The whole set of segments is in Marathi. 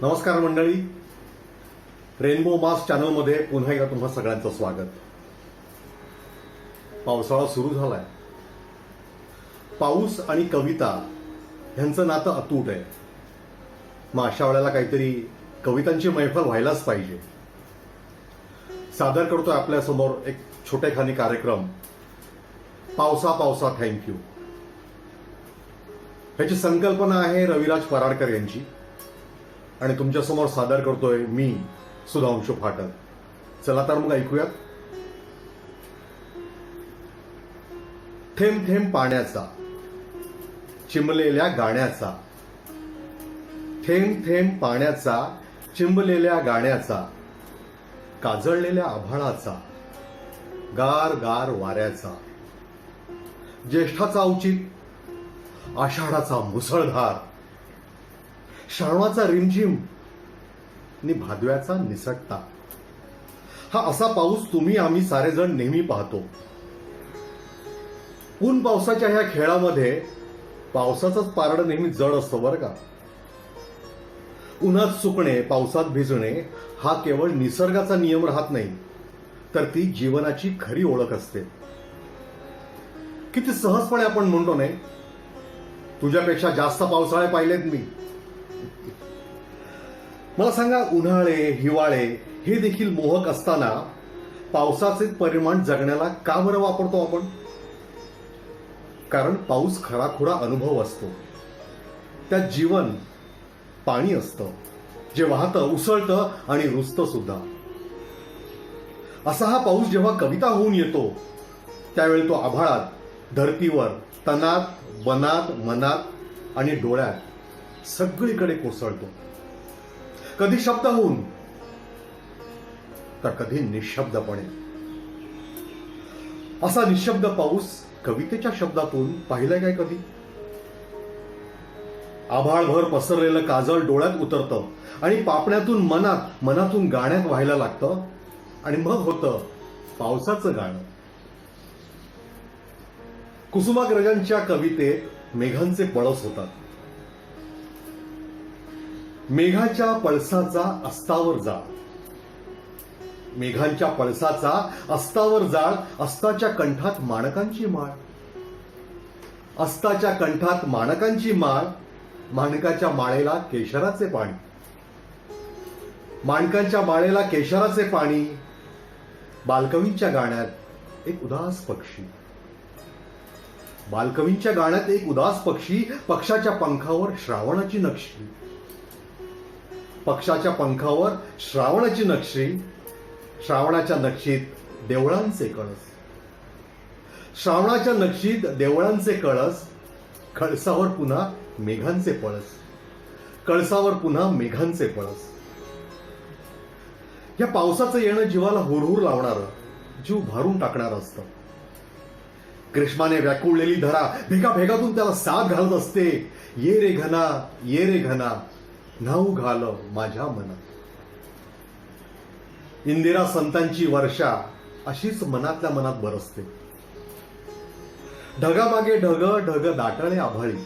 नमस्कार मंडळी, रेनबो मास चॅनलमध्ये पुन्हा एकदा तुम्हा सगळ्यांचं स्वागत. पावसाळा सुरू झालाय. पाऊस आणि कविता ह्यांचं नातं अतूट आहे. मग अशा वेळेला काहीतरी कवितांची मैफल व्हायलाच पाहिजे. सादर करतोय आपल्यासमोर एक छोटेखानी कार्यक्रम, पावसा पावसा थँक्यू. ह्याची संकल्पना आहे रविराज पराडकर यांची आणि तुमच्यासमोर सादर करतोय मी सुधांशू फाटक. चला तर मग ऐकूयात. थेंब थेंब पाण्याचा, चिंबलेल्या गाण्याचा, थेंब थेंब पाण्याचा, चिंबलेल्या गाण्याचा, काजळलेल्या आभाळाचा, गार गार वाऱ्याचा, ज्येष्ठाचा औचित, आषाढाचा मुसळधार, श्रावणाचा रिमझिम आणि भादव्याचा निसटता. हा असा पाऊस तुम्ही आम्ही सारेजण नेहमी पाहतो. ऊन पावसाच्या ह्या खेळामध्ये पावसाचंच पारडं नेहमी जड असतं बरं का. उन्हात सुकणे, पावसात भिजणे हा केवळ निसर्गाचा नियम राहत नाही, तर ती जीवनाची खरी ओळख असते. किती सहजपणे आपण म्हणतो नाही, तुझ्यापेक्षा जास्त पावसाळे पाहिलेत मी. मला सांगा, उन्हाळे हिवाळे हे देखील मोहक असताना पावसाचे परिमाण जगण्याला का बरं वापरतो आपण? कारण पाऊस खराखुरा अनुभव असतो. त्यात जीवन पाणी असतं, जे वाहतं, उसळतं आणि रुजतं सुद्धा. असा हा पाऊस जेव्हा कविता होऊन येतो त्यावेळी तो आभाळात, धरतीवर, तनात, बनात, मनात आणि डोळ्यात सगळीकडे कोसळतो. कधी शब्द होऊन तर कधी निशब्दपणे. असा निशब्द पाऊस कवितेच्या शब्दातून पाहिलाय काय कधी? आभाळभर पसरलेलं काजळ डोळ्यात उतरतं आणि पापण्यातून मनात, मनातून गाण्यात व्हायला लागतं आणि मग होतं पावसाचं गाणं. कुसुमाग्रजांच्या कवितेत मेघांचे पळस होतात. मेघाच्या पळसाचा अस्तावर जाळ, मेघांच्या पळसाचा अस्तावर जाळ, अस्ताच्या कंठात माणकांची माळ, अस्ताच्या कंठात माणकांची माळ, माणकाच्या माळेला केशराचे पाणी, माणकांच्या माळेला केशराचे पाणी. बालकवींच्या गाण्यात एक उदास पक्षी, बालकवींच्या गाण्यात एक उदास पक्षी, पक्षाच्या पंखावर श्रावणाची नक्षी, पक्षाच्या पंखावर श्रावणाची नक्षी, श्रावणाच्या नक्षीत देवळांचे कळस, श्रावणाच्या नक्षीत देवळांचे कळस, कळसावर पुन्हा मेघांचे पळस, कळसावर पुन्हा मेघांचे पळस. या पावसाचं येणं जीवाला हुरहुर लावणारं, जीव भारून टाकणारं असतं. ग्रीष्माने व्याकुळलेली धरा भेगा भेगातून त्याला साथ घालत असते. ये रे घना, ये रे घना, न्हाऊ घाल माझ्या मना. इंदिरा संतांची वर्षा अशीच मनातल्या मनात बरसते. ढगामागे ढग, ढग दाटले आभाळी,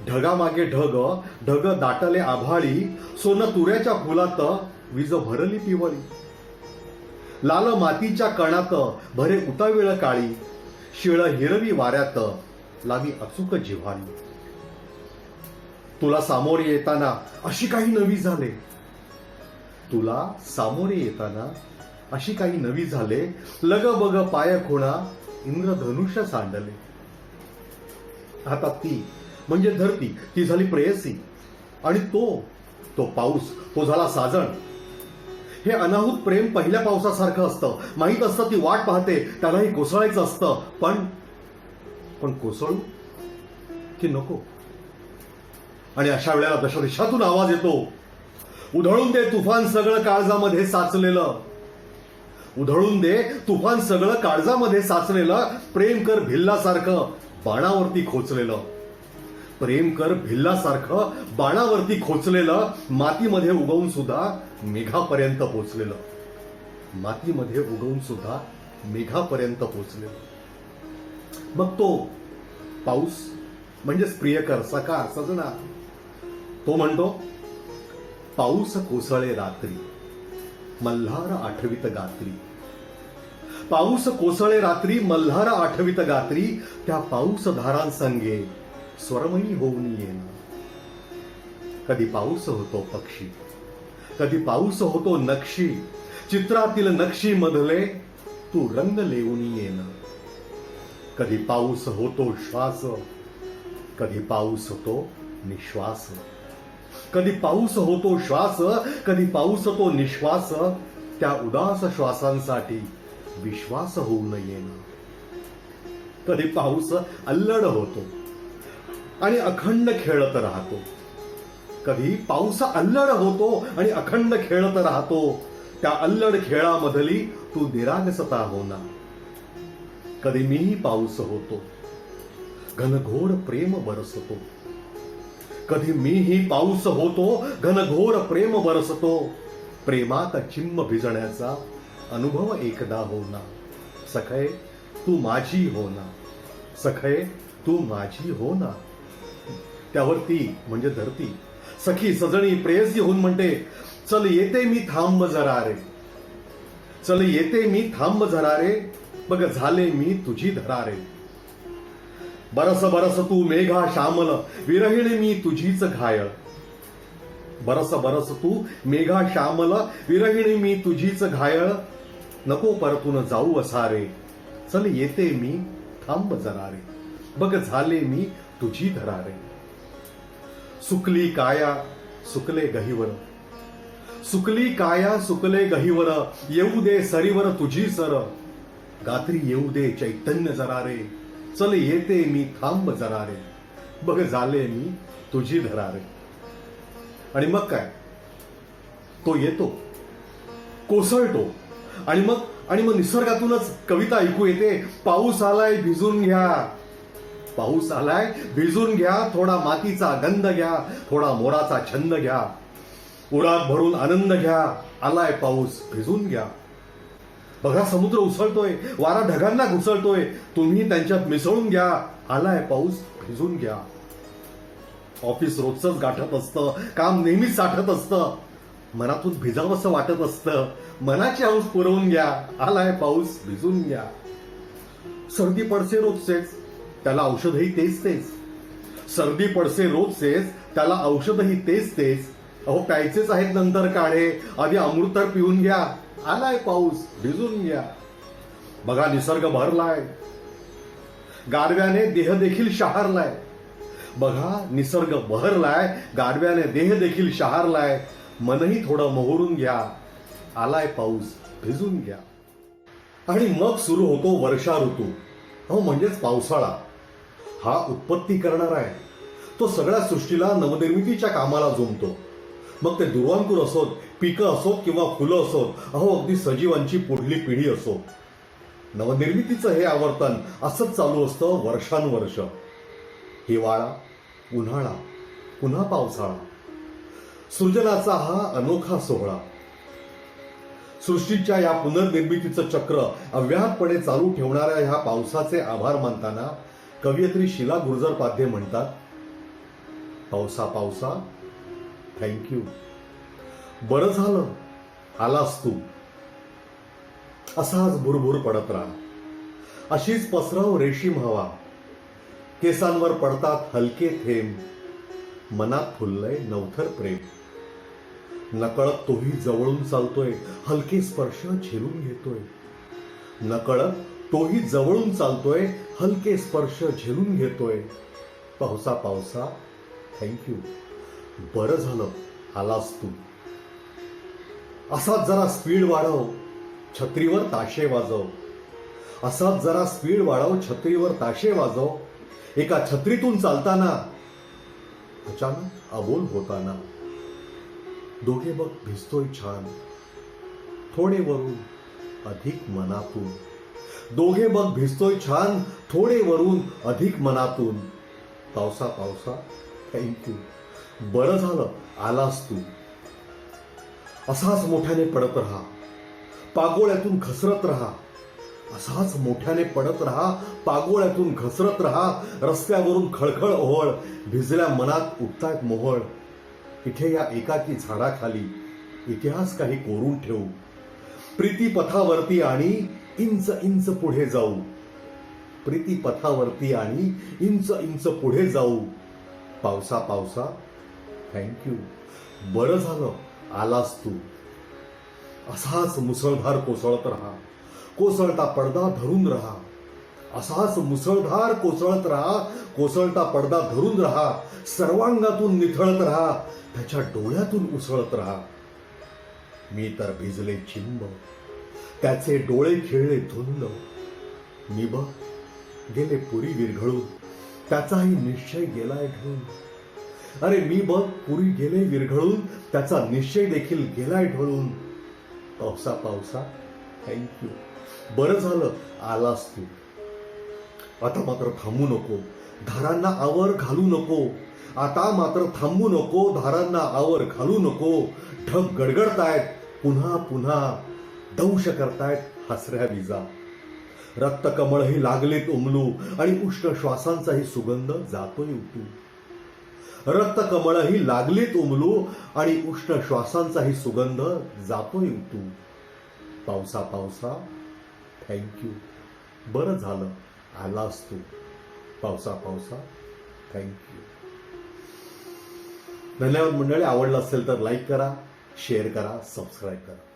ढगामागे ढग, ढग दाटले आभाळी, सोनं तुऱ्याच्या फुलात वीज भरली पिवळी, लाल मातीच्या कणात भरे उताविळ काळी, शिळ हिरवी वाऱ्यात लावी अचूक जिव्हाळी. तुला सामोरे येताना अशी काही नवी झाले, तुला सामोरे येताना अशी काही नवी झाले, लग बग पाय खुणा इंद्रधनुष्य सांडले. आता ती म्हणजे धरती, ती झाली प्रेयसी आणि तो पाऊस, तो झाला साजण. हे अनाहूत प्रेम पहिल्या पावसासारखं असतं. माहीत असतं ती वाट पाहते, त्यालाही कोसळायचं असतं. पण कोसळू की नको? आणि अशा वेळेला दशदिशातून आवाज येतो, उधळून दे तुफान सगळं काळजामध्ये साचलेलं, उधळून दे तुफान सगळं काळजामध्ये साचलेलं, प्रेम कर भिल्लासारखं बाणावरती खोचलेलं, प्रेम कर भिल्लासारखं बाणावरती खोचलेलं, मातीमध्ये उगवून सुद्धा मेघापर्यंत पोचलेलं, मातीमध्ये उगवून सुद्धा मेघापर्यंत पोचलेलं. मग तो पाऊस म्हणजेच प्रियकर, सखा, सजना. तो म्हणतो, पाऊस कोसळे रात्री मल्हार आठवीत गात्री. पाऊस कोसळे रात्री मल्हार आठवीत गात्री. त्या पाऊस धारांसंगे स्वरमयी होऊन येणं. कधी पाऊस होतो पक्षी, कधी पाऊस होतो नक्षी. चित्रातील नक्षी मधले तू रंग लेऊन येणं. कधी पाऊस होतो श्वास, कधी पाऊस होतो निश्वास. कधी पाऊस होतो श्वास, कधी पाऊस होतो निश्वास. त्या उदास श्वासांसाठी विश्वास होऊन येणं. कधी पाऊस अल्लड होतो आणि अखंड खेळत राहतो. कधी पाऊस अल्लड होतो आणि अखंड खेळत राहतो. त्या अल्लड खेळामधली तू निरागसता होणार. कधी मीही पाऊस होतो, घनघोर प्रेम बरसतो. कधी मीही पाऊस होतो, घनघोर प्रेम बरसतो. प्रेमात चिंब भिजण्याचा अनुभव एकदा होणार. सखे तू माझी होणार, सखे तू माझी होणार. त्यावरती म्हणजे धरती सखी सजणी प्रेयसी होऊन म्हणते, चल येते मी थांब जरा रे, चल येते मी थांब जरा रे. बघ झाले मी तुझी धरा रे. बरस बरस तू मेघा श्यामल, विरहिणी मी तुझीच घायल. बरस बरस तू मेघा श्यामल, विरहिणी मी तुझीच घायल. नको परतून जाऊ असा रे, चल येते मी थांब जरा रे. बघ झाले मी तुझी धरा रे. सुकली काया सुकले गहिवर, सुकली काया सुकले गहिवर. येऊ दे सरीवर तुझी सर, गात्री येऊ दे चैतन्य जरा रे. चल येते मी थांब जरा रे. बघ झाले मी तुझी धरा रे. आणि मग काय, तो येतो, कोसळतो आणि मग निसर्गातूनच कविता ऐकू येते. पाऊस आलाय भिजून घ्या, पाऊस आलाय भिजून घ्या. थोडा मातीचा गंध घ्या, थोडा मोराचा छंद घ्या. उरात भरून आनंद घ्या. आलाय पाऊस भिजून घ्या. बघा समुद्र उसळतोय, वारा ढगांना घुसळतोय. तुम्ही त्यांच्यात मिसळून घ्या. आलाय पाऊस भिजून घ्या. ऑफिस रोजच गाठत असतं, काम नेहमीच साठत असतं. मनातून भिजावंसं वाटत असतं. मनाची हौस पुरवून घ्या. आलाय पाऊस भिजून घ्या. सर्दी पडसे रोजचेच, त्याला औषधही तेच तेच. सर्दी पडसे रोजचेच, त्याला औषधही तेच तेच. अहो प्यायचेच आहेत नंतर काढे, आधी अमृत तर पिऊन घ्या. आलाय पाऊस भिजून घ्या. बघा निसर्ग भरलाय, गारव्याने देह देखील शहारलाय. बघा निसर्ग बहरलाय, गारव्याने देह देखील शहारलाय. मनही थोडं मोहरून घ्या. आलाय पाऊस भिजून घ्या. आणि मग सुरू होतो वर्षा ऋतू, अहो म्हणजेच पावसाळा. हा उत्पत्ती करणारा आहे. तो सगळ्या सृष्टीला नवनिर्मितीच्या कामाला जोमतो. मग ते दुर्वांकुर असोत, पिकं असोत किंवा फुलं असोत, अहो अगदी सजीवांची पुढली पिढी असो. नवनिर्मितीचं हे आवर्तन असंच चालू असतं वर्षानुवर्ष. हिवाळा, उन्हाळा, पुन्हा पावसाळा. सृजनाचा हा अनोखा सोहळा. सृष्टीच्या या पुनर्निर्मितीचं चक्र अव्याहतपणे चालू ठेवणाऱ्या ह्या पावसाचे आभार मानताना कवयित्री शीला गुर्जर-पाध्ये म्हणतात, पावसा पावसा थँक्यू. बरं झालं आलास तू. असाच भुरभुर पडत राहा. अशीच पसरव रेशीम हवा. केसांवर पडतात हलके थेंब. मनात फुललंय नवथर प्रेम. नकळत तोही जवळून चालतोय, हलके स्पर्श झेलून घेतोय. नकळत तोही जवळून चालतोय, हलके स्पर्श झेलून घेतोय. पावसा पावसा थँक्यू. बरं झालं आलास तू. असाच जरा स्पीड वाढव, छत्रीवर ताशे वाजव. असाच जरा स्पीड वाढव, छत्रीवर ताशे वाजव. एका छत्रीतून चालताना अचानक अबोल होताना. दोघे बघ भिजतोय छान, थोडे वरून अधिक मनातून. दोघे बघ भिजतोय छान, थोडे वरून अधिक मनातून. पावसा पावसा थँक्यू. बरं झालं आलास तू. असाच मोठ्याने पडत राहा, पागोळ्यातून घसरत राहा. असाच मोठ्याने पडत राहा, पागोळ्यातून घसरत राहा. रस्त्यावरून खळखळ ओहळ, भिजल्या मनात उठतायत मोहळ. इथे या एकाकी झाडाखाली इतिहास काही कोरून ठेवू. प्रीती पथावरती आणि इंच इंच पुढे जाऊ. प्रीती पथावरती आणि इंच इंच पुढे जाऊ. पावसा पावसा थँक्यू. बरं झालं आलास तू. असाच मुसळधार कोसळत राहा. कोसळता पडदा धरून राहा. असाच मुसळधार कोसळत राहा. कोसळता पडदा धरून राहा. सर्वांगातून निथळत राहा. त्याच्या डोळ्यातून उसळत राहा. मी तर भिजले चिंब. त्याचे डोळे खेळले धुंद. मी बघ गेले पुरी विरघळून. त्याचाही निश्चय गेलाय ढळून. अरे मी बघ पुरी गेले विरघळून. त्याचा निश्चय देखील गेलाय ढळून. पावसा पावसा थँक्यू. बरं झालं आलास तू. आता मात्र थांबू नको. धारांना आवर घालू नको. आता मात्र थांबू नको. धारांना आवर घालू नको. ढग गडगडतायत पुन्हा पुन्हा. दंश करतायत हसऱ्या विजा. रक्तकमळही लागलेत उमलू आणि उष्ण श्वासांचाही सुगंध जातोय उठू. रक्तकमळही लागलेत उमलू आणि उष्ण श्वासांचाही सुगंध जातोय उठू. पावसा पावसा थँक्यू. बरं झालं आलास तू. पावसा पावसा थँक्यू. धन्यवाद मंडळी. आवडलं असेल तर लाईक करा, शेअर करा, सबस्क्राईब करा.